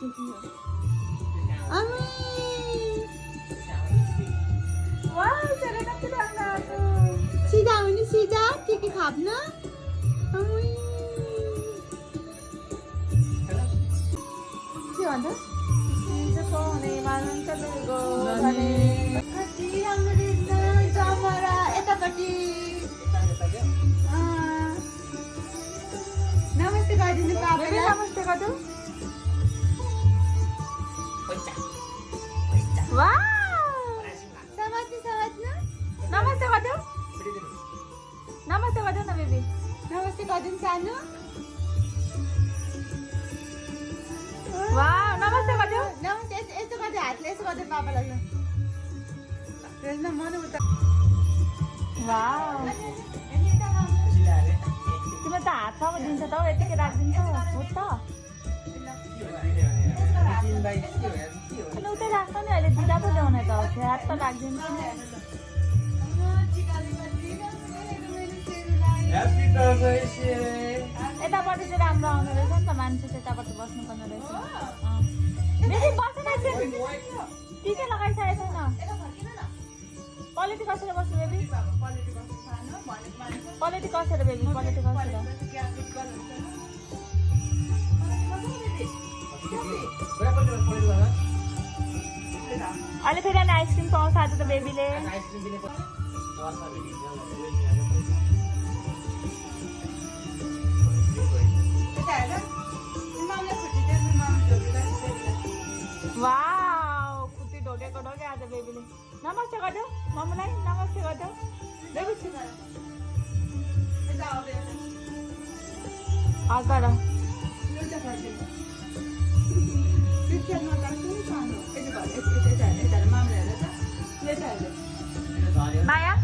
Ami! Wow, sarap na tulanga ako. Sida, ini sida, kiki khap na? Ami! के भन्छ सिजको हुने मानन्त दुर्गो भने कति राम्रो रहेछ जमरा यतापट्टि नमस्ते गरिदिनु बेबी पापालाई नमस्ते गर्दो वाह समात्नु नमस्ते गर्दो नमस्ते गर्दो न बेबी नमस्ते गरिदिनु सानो वाह नमस्ते गर्दो नमस्ते यस्तो गर्दै हातले यसो गर्दै पापालाई मन उता वाह तिम्रो त हातमा दिन्छ त हौ यतिकै राखिदिन्छ हो त अनि उतै राख्छ नि अहिले दिदा पो ल्याउने त हात त राखिदिन्छ यतापट्टि चाहिँ राम्रो आउने रहेछ नि त मान्छे चाहिँ यतापट्टि बस्नुपर्ने रहेछ बेबी बसेन एकछिन टिकै लगाइसकेको छैन क्वालिटी कसेर बस्नु बेबी क्वालिटी कसेर बेबी क्वालिटी कसेर अहिले फेरि अनि आइसक्रिम पाउँछ आज त बेबीले वाउ खुट्टी ढोकेको ढोके आज बेबीले नमस्ते गर्दो मम्मीलाई नमस्ते गर्दो बेबी गर माया